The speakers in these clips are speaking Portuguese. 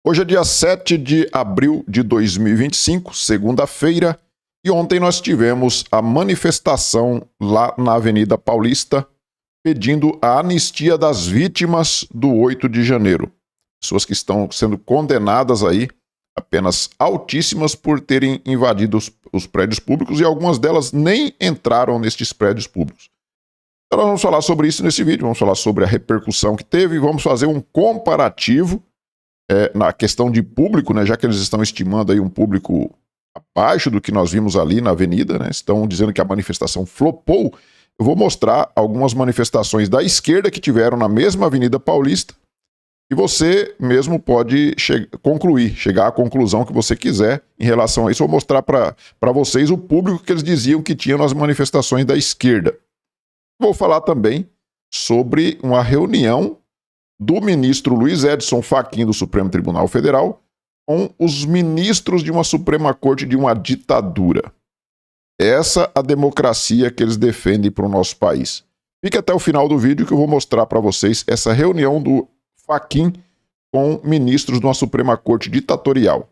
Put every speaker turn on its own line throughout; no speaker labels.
Hoje é dia 7 de abril de 2025, segunda-feira, e ontem nós tivemos a manifestação lá na Avenida Paulista pedindo a anistia das vítimas do 8 de janeiro. Pessoas que estão sendo condenadas aí a penas altíssimas por terem invadido os prédios públicos e algumas delas nem entraram nestes prédios públicos. Então nós vamos falar sobre isso nesse vídeo, vamos falar sobre a repercussão que teve e vamos fazer um comparativo na questão de público, né, já que eles estão estimando aí um público abaixo do que nós vimos ali na avenida, né, estão dizendo que a manifestação flopou. Eu vou mostrar algumas manifestações da esquerda que tiveram na mesma Avenida Paulista e você mesmo pode chegar à conclusão que você quiser em relação a isso. Eu vou mostrar para vocês o público que eles diziam que tinha nas manifestações da esquerda. Vou falar também sobre uma reunião do ministro Luiz Edson Fachin do Supremo Tribunal Federal com os ministros de uma Suprema Corte de uma ditadura. Essa a democracia que eles defendem para o nosso país. Fique até o final do vídeo que eu vou mostrar para vocês essa reunião do Fachin com ministros de uma Suprema Corte ditatorial.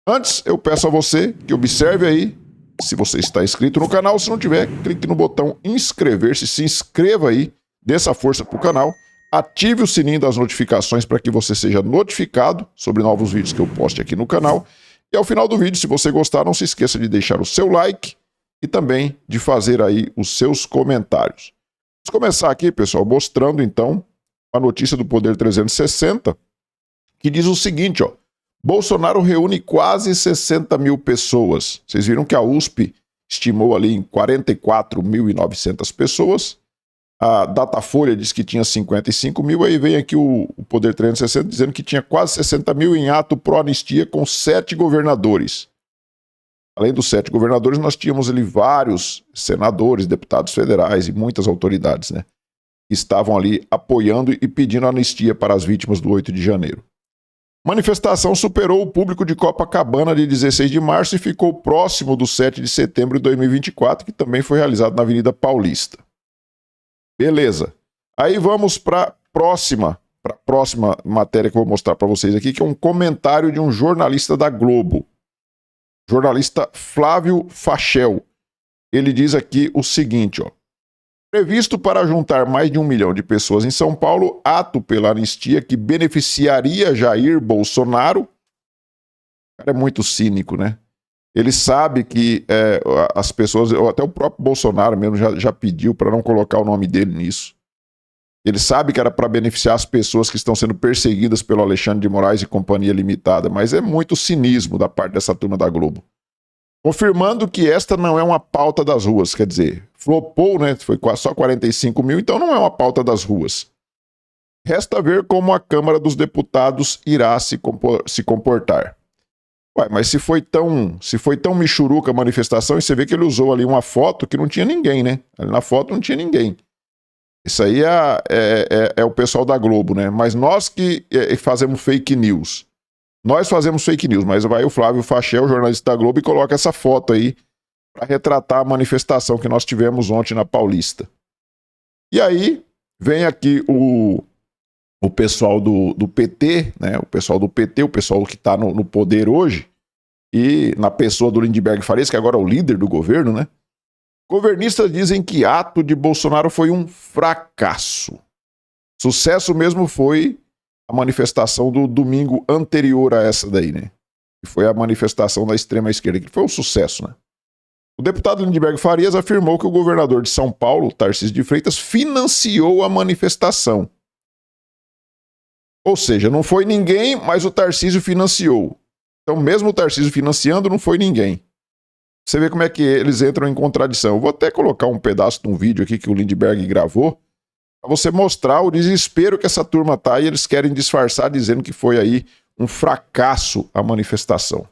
Antes, eu peço a você que observe aí se você está inscrito no canal. Se não tiver, clique no botão inscrever-se, se inscreva aí, dê essa força para o canal. Ative o sininho das notificações para que você seja notificado sobre novos vídeos que eu poste aqui no canal. E ao final do vídeo, se você gostar, não se esqueça de deixar o seu like e também de fazer aí os seus comentários. Vamos começar aqui, pessoal, mostrando então a notícia do Poder 360, que diz o seguinte, ó: Bolsonaro reúne quase 60 mil pessoas. Vocês viram que a USP estimou ali em 44.900 pessoas. A Datafolha diz que tinha 55 mil, aí vem aqui o Poder 360 dizendo que tinha quase 60 mil em ato pró-anistia com 7 governadores. Além dos 7 governadores, nós tínhamos ali vários senadores, deputados federais e muitas autoridades, né, que estavam ali apoiando e pedindo anistia para as vítimas do 8 de janeiro. Manifestação superou o público de Copacabana de 16 de março e ficou próximo do 7 de setembro de 2024, que também foi realizado na Avenida Paulista. Beleza. Aí vamos para a próxima matéria que eu vou mostrar para vocês aqui, que é um comentário de um jornalista da Globo. Jornalista Flávio Fachel. Ele diz aqui o seguinte, ó: previsto para juntar mais de 1 milhão de pessoas em São Paulo, ato pela anistia que beneficiaria Jair Bolsonaro. O cara é muito cínico, né? Ele sabe que as pessoas, até o próprio Bolsonaro mesmo já pediu para não colocar o nome dele nisso. Ele sabe que era para beneficiar as pessoas que estão sendo perseguidas pelo Alexandre de Moraes e Companhia Limitada, mas é muito cinismo da parte dessa turma da Globo. Confirmando que esta não é uma pauta das ruas, quer dizer, flopou, né? Foi só 45 mil, então não é uma pauta das ruas. Resta ver como a Câmara dos Deputados irá se comportar. Ué, mas se foi tão michuruca a manifestação, e você vê que ele usou ali uma foto que não tinha ninguém, né? Ali na foto não tinha ninguém. Isso aí é o pessoal da Globo, né? Mas nós que fazemos fake news. Nós fazemos fake news, mas vai o Flávio Fachel, jornalista da Globo, e coloca essa foto aí para retratar a manifestação que nós tivemos ontem na Paulista. E aí vem aqui o pessoal do PT, né? O pessoal do PT, o pessoal que está no poder hoje, e na pessoa do Lindenberg Farias, que agora é o líder do governo, né? Governistas dizem que ato de Bolsonaro foi um fracasso. Sucesso mesmo foi a manifestação do domingo anterior a essa daí, né? Que foi a manifestação da extrema esquerda, que foi um sucesso, né? O deputado Lindenberg Farias afirmou que o governador de São Paulo, Tarcísio de Freitas, financiou a manifestação. Ou seja, não foi ninguém, mas o Tarcísio financiou. Então, mesmo o Tarcísio financiando, não foi ninguém. Você vê como é que eles entram em contradição. Eu vou até colocar um pedaço de um vídeo aqui que o Lindenberg gravou, para você mostrar o desespero que essa turma tá, e eles querem disfarçar dizendo que foi aí um fracasso a manifestação.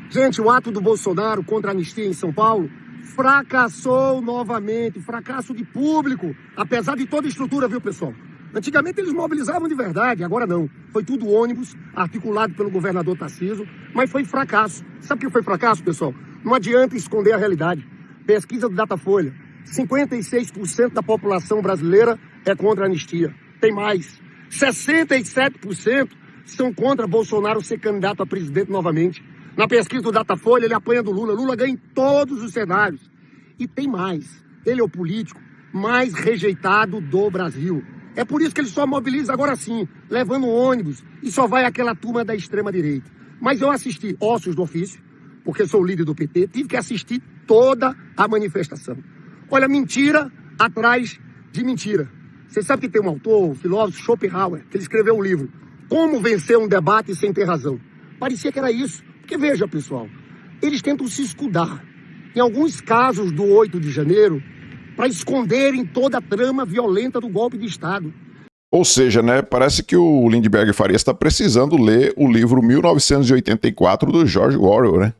Gente, o ato do Bolsonaro contra a anistia em São Paulo fracassou novamente, fracasso de público, apesar de toda a estrutura, viu, pessoal? Antigamente eles mobilizavam de verdade, agora não. Foi tudo ônibus, articulado pelo governador Tarcísio, mas foi fracasso. Sabe o que foi fracasso, pessoal? Não adianta esconder a realidade. Pesquisa do Datafolha, 56% da população brasileira é contra a anistia. Tem mais. 67% são contra Bolsonaro ser candidato a presidente novamente. Na pesquisa do Datafolha, ele apanha do Lula. Lula ganha em todos os cenários. E tem mais. Ele é o político mais rejeitado do Brasil. É por isso que ele só mobiliza agora sim, levando ônibus, e só vai aquela turma da extrema-direita. Mas eu assisti ossos do ofício, porque sou o líder do PT, tive que assistir toda a manifestação. Olha, mentira atrás de mentira. Você sabe que tem um autor, um filósofo, Schopenhauer, que ele escreveu um livro, Como Vencer um Debate Sem Ter Razão. Parecia que era isso. Porque veja, pessoal, eles tentam se escudar, em alguns casos do 8 de janeiro, para esconderem toda a trama violenta do golpe de Estado.
Ou seja, né, parece que o Lindbergh Farias está precisando ler o livro 1984 do George Orwell, né?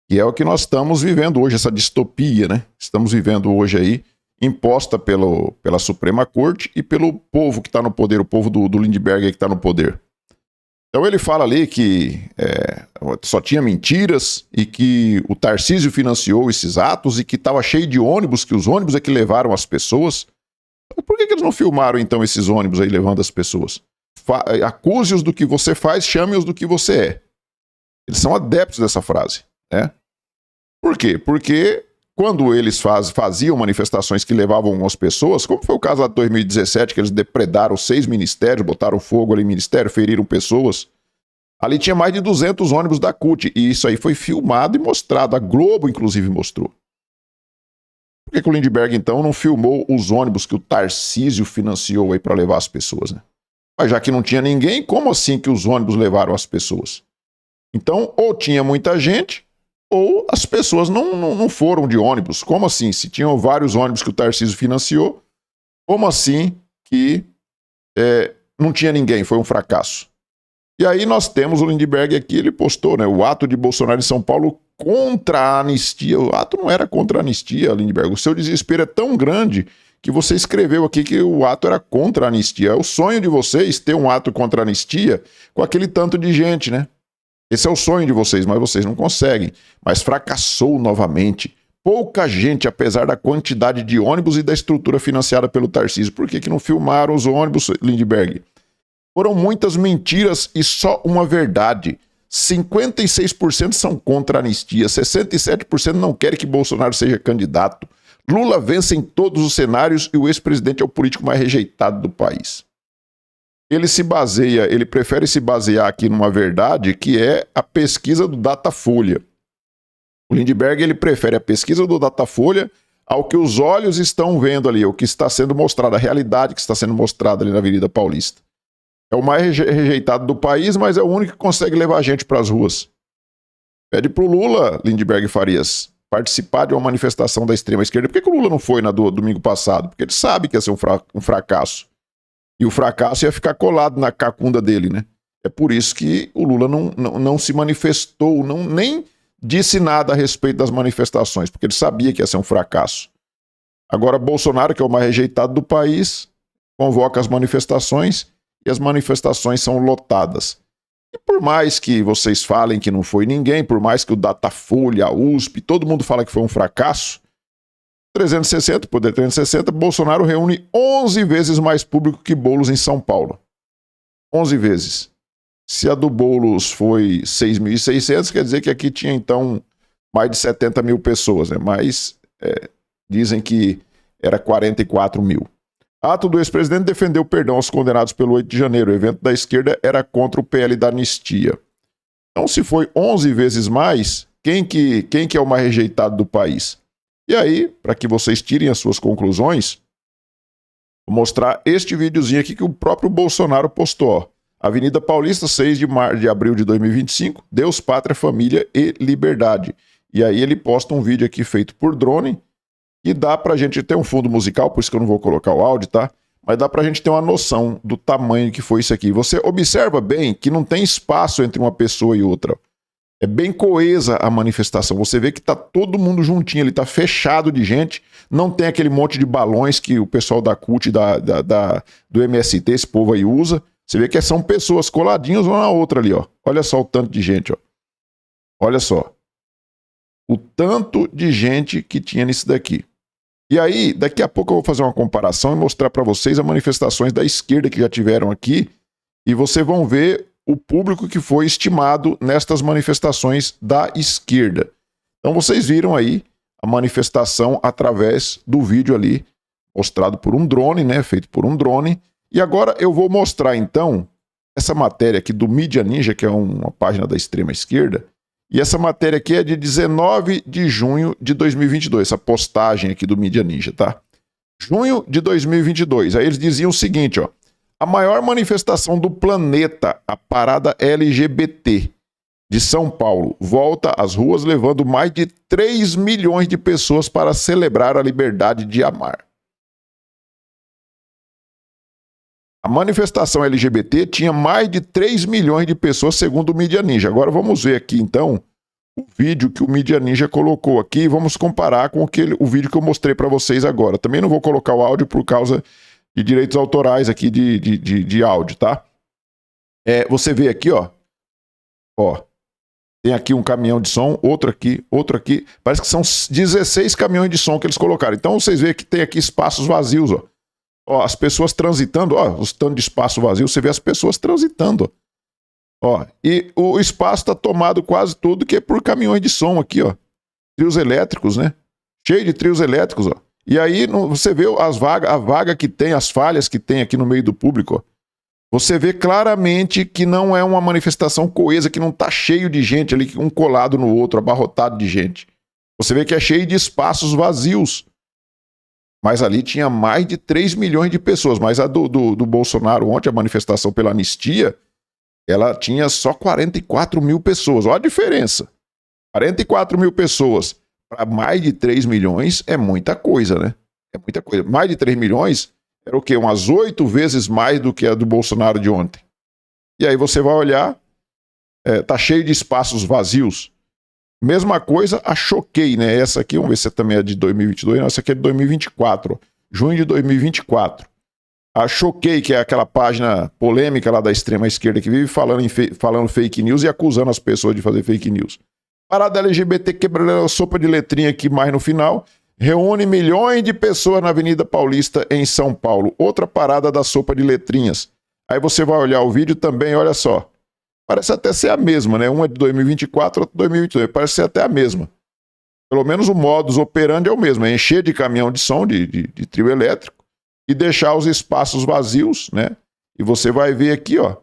Que é o que nós estamos vivendo hoje, essa distopia, né? Estamos vivendo hoje aí, imposta pela Suprema Corte e pelo povo que está no poder, o povo do Lindbergh que está no poder. Então ele fala ali que só tinha mentiras e que o Tarcísio financiou esses atos e que estava cheio de ônibus, que os ônibus é que levaram as pessoas. Então, por que eles não filmaram então esses ônibus aí levando as pessoas? Acuse-os do que você faz, chame-os do que você é. Eles são adeptos dessa frase, né? Por quê? Porque quando eles faziam manifestações que levavam as pessoas, como foi o caso lá de 2017, que eles depredaram 6 ministérios, botaram fogo ali em ministério, feriram pessoas, ali tinha mais de 200 ônibus da CUT, e isso aí foi filmado e mostrado, a Globo inclusive mostrou. Por que o Lindbergh então não filmou os ônibus que o Tarcísio financiou aí para levar as pessoas, né? Mas já que não tinha ninguém, como assim que os ônibus levaram as pessoas? Então, ou tinha muita gente, ou as pessoas não foram de ônibus. Como assim? Se tinham vários ônibus que o Tarcísio financiou, como assim que não tinha ninguém? Foi um fracasso. E aí nós temos o Lindbergh aqui, ele postou, né, o ato de Bolsonaro em São Paulo contra a anistia. O ato não era contra a anistia, Lindbergh. O seu desespero é tão grande que você escreveu aqui que o ato era contra a anistia. É o sonho de vocês ter um ato contra a anistia com aquele tanto de gente, né? Esse é o sonho de vocês, mas vocês não conseguem. Mas fracassou novamente. Pouca gente, apesar da quantidade de ônibus e da estrutura financiada pelo Tarcísio. Por que não filmaram os ônibus, Lindbergh? Foram muitas mentiras e só uma verdade. 56% são contra a anistia, 67% não querem que Bolsonaro seja candidato. Lula vence em todos os cenários e o ex-presidente é o político mais rejeitado do país. Ele prefere se basear aqui numa verdade que é a pesquisa do Datafolha. O Lindbergh, ele prefere a pesquisa do Datafolha ao que os olhos estão vendo ali, o que está sendo mostrado, a realidade que está sendo mostrada ali na Avenida Paulista. É o mais rejeitado do país, mas é o único que consegue levar a gente para as ruas. Pede pro Lula, Lindbergh Farias, participar de uma manifestação da extrema-esquerda. Por que o Lula não foi na domingo passado? Porque ele sabe que ia ser um fracasso. E o fracasso ia ficar colado na cacunda dele, né? É por isso que o Lula não se manifestou, nem disse nada a respeito das manifestações, porque ele sabia que ia ser um fracasso. Agora, Bolsonaro, que é o mais rejeitado do país, convoca as manifestações e as manifestações são lotadas. E por mais que vocês falem que não foi ninguém, por mais que o Datafolha, a USP, todo mundo fala que foi um fracasso, 360, poder 360, Bolsonaro reúne 11 vezes mais público que Boulos em São Paulo. 11 vezes. Se a do Boulos foi 6.600, quer dizer que aqui tinha, então, mais de 70 mil pessoas, né? Mas dizem que era 44 mil. Ato do ex-presidente defendeu perdão aos condenados pelo 8 de janeiro. O evento da esquerda era contra o PL da anistia. Então, se foi 11 vezes mais, quem que é o mais rejeitado do país? E aí, para que vocês tirem as suas conclusões, vou mostrar este videozinho aqui que o próprio Bolsonaro postou. Ó. Avenida Paulista, 6 de abril de 2025, Deus, Pátria, Família e Liberdade. E aí ele posta um vídeo aqui feito por drone, e dá pra gente ter um fundo musical, por isso que eu não vou colocar o áudio, tá? Mas dá pra gente ter uma noção do tamanho que foi isso aqui. Você observa bem que não tem espaço entre uma pessoa e outra. É bem coesa a manifestação. Você vê que tá todo mundo juntinho, ele tá fechado de gente. Não tem aquele monte de balões que o pessoal da CUT, do MST, esse povo aí usa. Você vê que são pessoas coladinhas uma na outra ali, ó. Olha só o tanto de gente, ó. Olha só. O tanto de gente que tinha nisso daqui. E aí, daqui a pouco eu vou fazer uma comparação e mostrar para vocês as manifestações da esquerda que já tiveram aqui. E vocês vão ver o público que foi estimado nestas manifestações da esquerda. Então vocês viram aí a manifestação através do vídeo ali, mostrado por um drone, né? Feito por um drone. E agora eu vou mostrar então essa matéria aqui do Mídia Ninja, que é uma página da extrema esquerda. E essa matéria aqui é de 19 de junho de 2022, essa postagem aqui do Mídia Ninja, tá? Junho de 2022. Aí eles diziam o seguinte, ó. A maior manifestação do planeta, a Parada LGBT de São Paulo, volta às ruas levando mais de 3 milhões de pessoas para celebrar a liberdade de amar. A manifestação LGBT tinha mais de 3 milhões de pessoas, segundo o Mídia Ninja. Agora vamos ver aqui, então, o vídeo que o Mídia Ninja colocou aqui e vamos comparar com o vídeo que eu mostrei para vocês agora. Também não vou colocar o áudio por causa de direitos autorais aqui de áudio, tá? Você vê aqui, ó. Ó. Tem aqui um caminhão de som, outro aqui. Parece que são 16 caminhões de som que eles colocaram. Então vocês veem que tem aqui espaços vazios, ó. Ó, as pessoas transitando, ó, os tantos de espaço vazio, você vê as pessoas transitando, ó. E o espaço está tomado quase todo que é por caminhões de som aqui, ó. Trios elétricos, né? Cheio de trios elétricos, ó. E aí você vê a vaga que tem, as falhas que tem aqui no meio do público, ó. Você vê claramente que não é uma manifestação coesa, que não tá cheio de gente ali, um colado no outro, abarrotado de gente. Você vê que é cheio de espaços vazios. Mas ali tinha mais de 3 milhões de pessoas. Mas a do Bolsonaro ontem, a manifestação pela anistia, ela tinha só 44 mil pessoas. Olha a diferença. 44 mil pessoas para mais de 3 milhões é muita coisa, né? É muita coisa. Mais de 3 milhões era o quê? Umas 8 vezes mais do que a do Bolsonaro de ontem. E aí você vai olhar, tá cheio de espaços vazios. Mesma coisa, a Choquei, né? Essa aqui, vamos ver se também é de 2022, não, essa aqui é de 2024, junho de 2024. A Choquei, que é aquela página polêmica lá da extrema esquerda que vive falando fake news e acusando as pessoas de fazer fake news. Parada LGBT quebrando a sopa de letrinha aqui mais no final, reúne milhões de pessoas na Avenida Paulista em São Paulo. Outra parada da sopa de letrinhas. Aí você vai olhar o vídeo também, olha só. Parece até ser a mesma, né? Uma é de 2024, outra de 2022. Parece ser até a mesma. Pelo menos o modus operandi é o mesmo. É encher de caminhão de som, de trio elétrico, e deixar os espaços vazios, né? E você vai ver aqui, ó.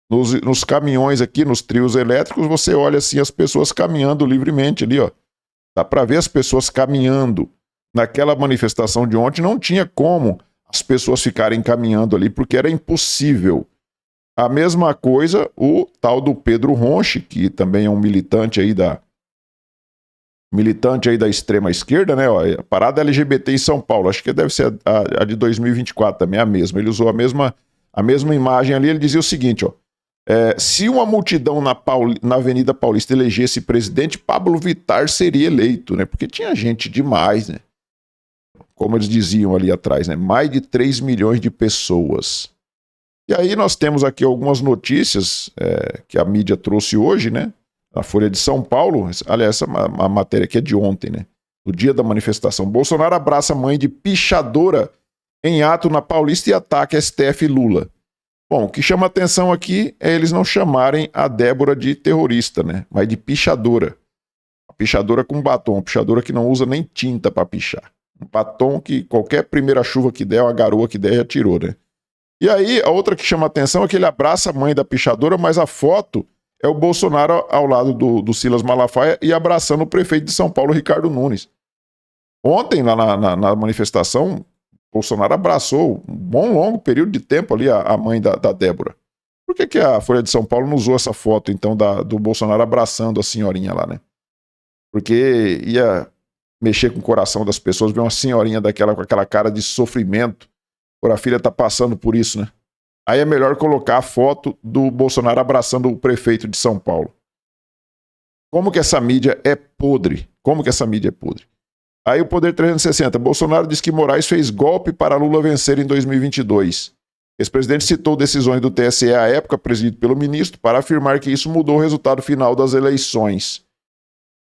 Nos caminhões aqui, nos trios elétricos, você olha assim as pessoas caminhando livremente ali, ó. Dá para ver as pessoas caminhando. Naquela manifestação de ontem não tinha como as pessoas ficarem caminhando ali, porque era impossível. A mesma coisa o tal do Pedro Ronchi, que também é um militante aí da extrema esquerda, né? Ó, a parada LGBT em São Paulo, acho que deve ser a de 2024 também, a mesma. Ele usou a mesma imagem ali, ele dizia o seguinte, ó. Se uma multidão na Avenida Paulista elegesse presidente, Pablo Vittar seria eleito, né? Porque tinha gente demais, né? Como eles diziam ali atrás, né? Mais de 3 milhões de pessoas. E aí nós temos aqui algumas notícias que a mídia trouxe hoje, né? A Folha de São Paulo, aliás, a matéria aqui é de ontem, né? No dia da manifestação. Bolsonaro abraça mãe de pichadora em ato na Paulista e ataca STF e Lula. Bom, o que chama atenção aqui é eles não chamarem a Débora de terrorista, né? Mas de pichadora. A pichadora com batom, a pichadora que não usa nem tinta para pichar. Um batom que qualquer primeira chuva que der, uma garoa que der, já tirou, né? E aí, a outra que chama atenção é que ele abraça a mãe da pichadora, mas a foto é o Bolsonaro ao lado do Silas Malafaia e abraçando o prefeito de São Paulo, Ricardo Nunes. Ontem, lá na manifestação, Bolsonaro abraçou um bom longo período de tempo ali a mãe da Débora. Por que a Folha de São Paulo não usou essa foto, então, do Bolsonaro abraçando a senhorinha lá, né? Porque ia mexer com o coração das pessoas, ver uma senhorinha daquela com aquela cara de sofrimento, por a filha tá passando por isso, né? Aí é melhor colocar a foto do Bolsonaro abraçando o prefeito de São Paulo. Como que essa mídia é podre? Aí o Poder 360. Bolsonaro diz que Moraes fez golpe para Lula vencer em 2022. Esse presidente citou decisões do TSE à época, presidido pelo ministro, para afirmar que isso mudou o resultado final das eleições.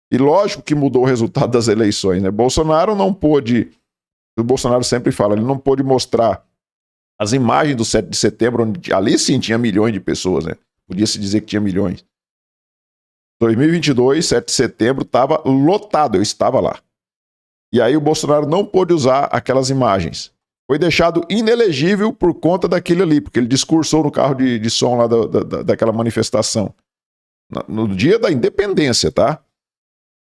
E lógico que mudou o resultado das eleições, né? Bolsonaro não pôde... O Bolsonaro sempre fala, ele não pôde mostrar As imagens do 7 de setembro, onde ali sim tinha milhões de pessoas, né? Podia-se dizer que tinha milhões. 2022, 7 de setembro, estava lotado, eu estava lá. E aí o Bolsonaro não pôde usar aquelas imagens. Foi deixado inelegível por conta daquele ali, porque ele discursou no carro de som lá daquela manifestação. No dia da independência, tá?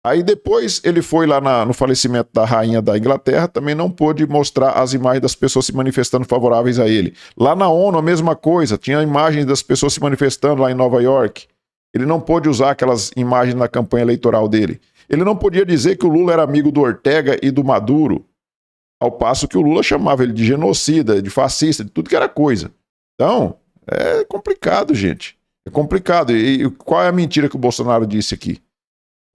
Aí depois ele foi lá no falecimento da rainha da Inglaterra, também não pôde mostrar as imagens das pessoas se manifestando favoráveis a ele. Lá na ONU, a mesma coisa, tinha imagens das pessoas se manifestando lá em Nova York. Ele não pôde usar aquelas imagens na campanha eleitoral dele. Ele não podia dizer que o Lula era amigo do Ortega e do Maduro, ao passo que o Lula chamava ele de genocida, de fascista, de tudo que era coisa. Então, é complicado, gente. É complicado. E qual é a mentira que o Bolsonaro disse aqui?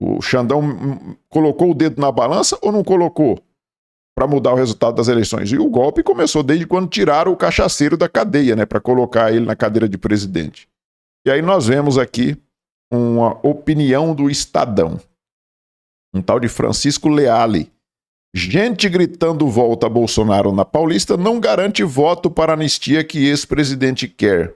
O Xandão colocou o dedo na balança ou não colocou para mudar o resultado das eleições? E o golpe começou desde quando tiraram o cachaceiro da cadeia, né, para colocar ele na cadeira de presidente. E aí nós vemos aqui uma opinião do Estadão. Um tal de Francisco Leali. Gente gritando volta a Bolsonaro na Paulista não garante voto para a anistia que ex-presidente quer.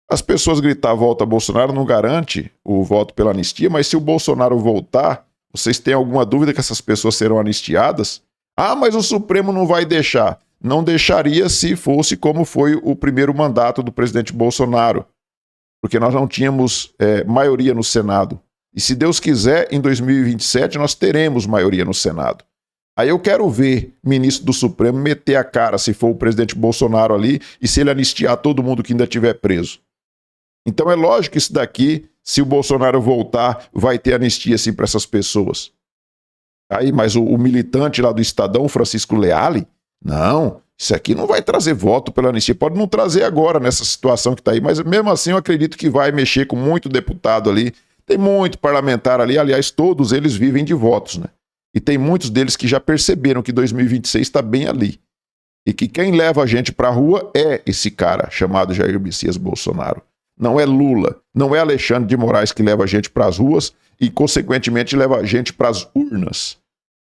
As pessoas gritar volta a Bolsonaro não garante o voto pela anistia, mas se o Bolsonaro voltar, vocês têm alguma dúvida que essas pessoas serão anistiadas? Ah, mas o Supremo não vai deixar. Não deixaria se fosse como foi o primeiro mandato do presidente Bolsonaro, porque nós não tínhamos maioria no Senado. E se Deus quiser, em 2027 nós teremos maioria no Senado. Aí eu quero ver ministro do Supremo meter a cara se for o presidente Bolsonaro ali e se ele anistiar todo mundo que ainda estiver preso. Então é lógico que isso daqui, se o Bolsonaro voltar, vai ter anistia sim para essas pessoas. Aí, mas o militante lá do Estadão, Francisco Leali, não, isso aqui não vai trazer voto pela anistia. Pode não trazer agora nessa situação que está aí, mas mesmo assim eu acredito que vai mexer com muito deputado ali. Tem muito parlamentar ali, aliás, todos eles vivem de votos, né? E tem muitos deles que já perceberam que 2026 está bem ali. E que quem leva a gente para a rua é esse cara chamado Jair Messias Bolsonaro. Não é Lula, não é Alexandre de Moraes que leva a gente para as ruas e, consequentemente, leva a gente para as urnas.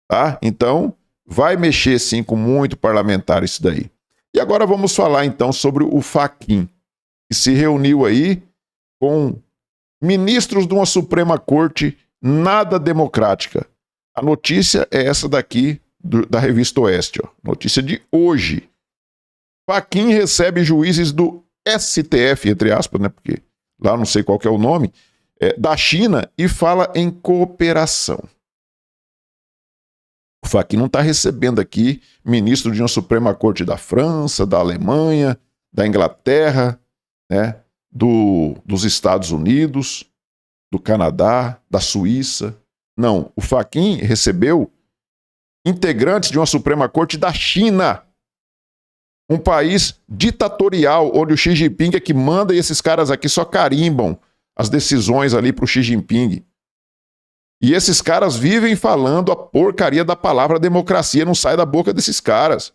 Tá? Então, vai mexer sim com muito parlamentar isso daí. E agora vamos falar então sobre o Fachin, que se reuniu aí com ministros de uma Suprema Corte nada democrática. A notícia é essa daqui da Revista Oeste, ó. Notícia de hoje. Fachin recebe juízes do STF, entre aspas, né? Porque lá não sei qual que é o nome, da China e fala em cooperação. O Fachin não está recebendo aqui ministro de uma Suprema Corte da França, da Alemanha, da Inglaterra, né? Dos Estados Unidos, do Canadá, da Suíça. Não, o Fachin recebeu integrantes de uma Suprema Corte da China. Um país ditatorial, onde o Xi Jinping é que manda e esses caras aqui só carimbam as decisões ali para o Xi Jinping. E esses caras vivem falando a porcaria da palavra democracia, não sai da boca desses caras.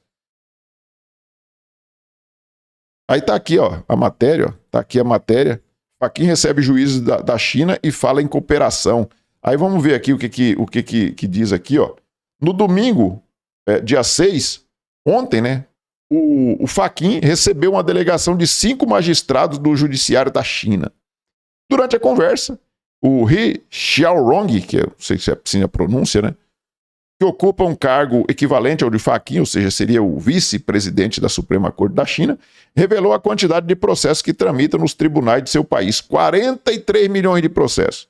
Aí tá aqui, ó, a matéria, ó, tá aqui a matéria. Fachin recebe juízes da China e fala em cooperação. Aí vamos ver aqui o que diz aqui, ó. No domingo, dia 6, ontem, né? O Fachin recebeu uma delegação de 5 magistrados do judiciário da China. Durante a conversa, o He Xiaorong, que eu não sei se é assim a pronúncia, né? Que ocupa um cargo equivalente ao de Fachin, ou seja, seria o vice-presidente da Suprema Corte da China, revelou a quantidade de processos que tramitam nos tribunais de seu país. 43 milhões de processos.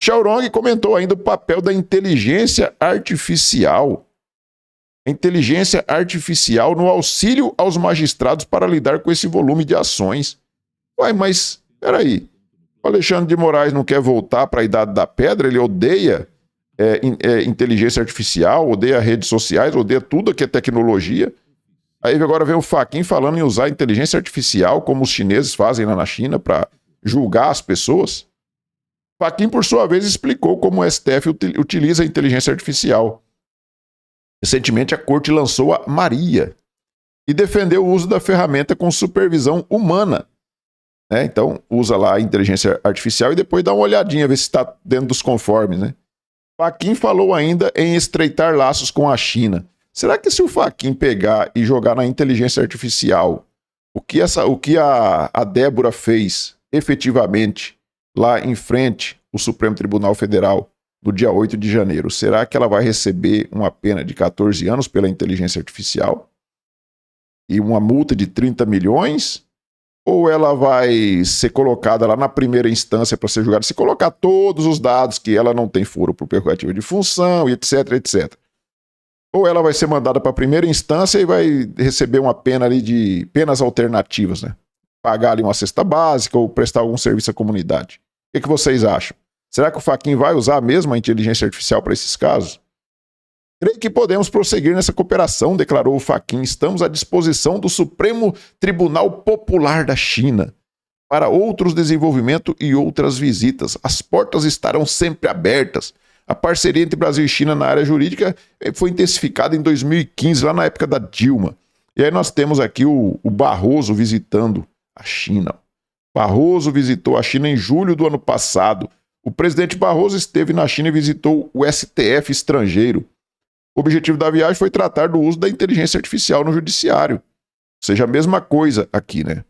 Xiaorong comentou ainda o papel da inteligência artificial. Inteligência artificial no auxílio aos magistrados para lidar com esse volume de ações. Uai, mas, peraí, o Alexandre de Moraes não quer voltar para a Idade da Pedra? Ele odeia inteligência artificial, odeia redes sociais, odeia tudo que é tecnologia. Aí agora vem o Fachin falando em usar inteligência artificial, como os chineses fazem lá na China, para julgar as pessoas. Fachin, por sua vez, explicou como o STF utiliza a inteligência artificial. Recentemente, a corte lançou a Maria e defendeu o uso da ferramenta com supervisão humana. Então, usa lá a inteligência artificial e depois dá uma olhadinha, ver se está dentro dos conformes. Fachin falou ainda em estreitar laços com a China. Será que se o Fachin pegar e jogar na inteligência artificial o que a Débora fez efetivamente lá em frente ao Supremo Tribunal Federal no dia 8 de janeiro, será que ela vai receber uma pena de 14 anos pela inteligência artificial? E uma multa de 30 milhões? Ou ela vai ser colocada lá na primeira instância para ser julgada, se colocar todos os dados que ela não tem foro por prerrogativa de função, e etc, etc. Ou ela vai ser mandada para a primeira instância e vai receber uma pena ali de penas alternativas, né? Pagar ali uma cesta básica ou prestar algum serviço à comunidade. O que vocês acham? Será que o Fachin vai usar mesmo a inteligência artificial para esses casos? Creio que podemos prosseguir nessa cooperação, declarou o Fachin. Estamos à disposição do Supremo Tribunal Popular da China para outros desenvolvimentos e outras visitas. As portas estarão sempre abertas. A parceria entre Brasil e China na área jurídica foi intensificada em 2015, lá na época da Dilma. E aí nós temos aqui o Barroso visitando a China. Barroso visitou a China em julho do ano passado. O presidente Barroso esteve na China e visitou o STF estrangeiro. O objetivo da viagem foi tratar do uso da inteligência artificial no judiciário. Ou seja, a mesma coisa aqui, né?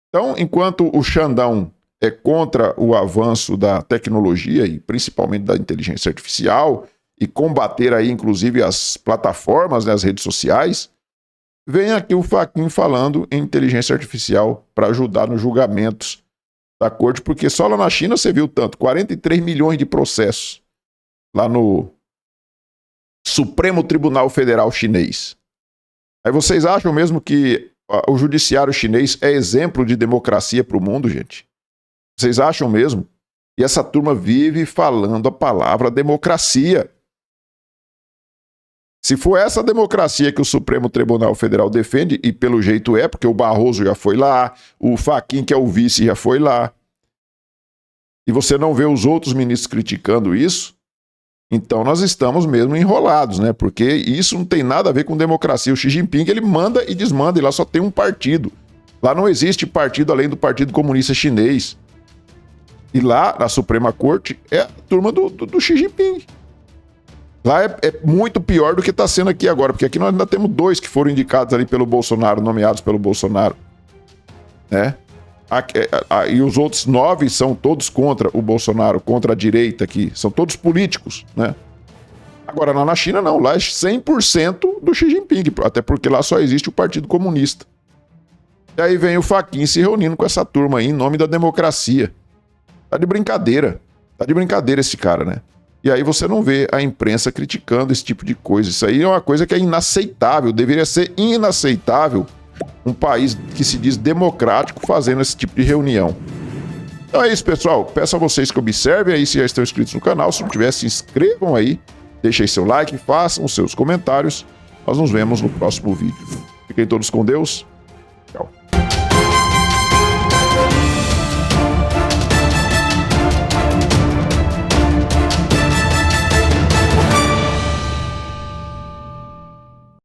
Então, enquanto o Xandão é contra o avanço da tecnologia e principalmente da inteligência artificial e combater aí, inclusive, as plataformas, né, as redes sociais, vem aqui o Fachin falando em inteligência artificial para ajudar nos julgamentos da corte, porque só lá na China você viu tanto, 43 milhões de processos lá no Supremo Tribunal Federal Chinês. Aí vocês acham mesmo que o judiciário chinês é exemplo de democracia para o mundo, gente? Vocês acham mesmo? E essa turma vive falando a palavra democracia. Se for essa democracia que o Supremo Tribunal Federal defende, e pelo jeito é, porque o Barroso já foi lá, o Fachin, que é o vice, já foi lá, e você não vê os outros ministros criticando isso, então nós estamos mesmo enrolados, né? Porque isso não tem nada a ver com democracia. O Xi Jinping, ele manda e desmanda, e lá só tem um partido. Lá não existe partido além do Partido Comunista Chinês. E lá, na Suprema Corte, é a turma do Xi Jinping. Lá é muito pior do que está sendo aqui agora, porque aqui nós ainda temos 2 que foram indicados ali pelo Bolsonaro, nomeados pelo Bolsonaro, né? E os outros 9 são todos contra o Bolsonaro, contra a direita aqui, são todos políticos, né? Agora, lá na China não, lá é 100% do Xi Jinping, até porque lá só existe o Partido Comunista. E aí vem o Fachin se reunindo com essa turma aí em nome da democracia. Tá de brincadeira esse cara, né? E aí você não vê a imprensa criticando esse tipo de coisa. Isso aí é uma coisa que é inaceitável, deveria ser inaceitável um país que se diz democrático fazendo esse tipo de reunião. Então é isso, pessoal. Peço a vocês que observem aí se já estão inscritos no canal. Se não tiver, se inscrevam aí, deixem seu like, façam os seus comentários. Nós nos vemos no próximo vídeo. Fiquem todos com Deus.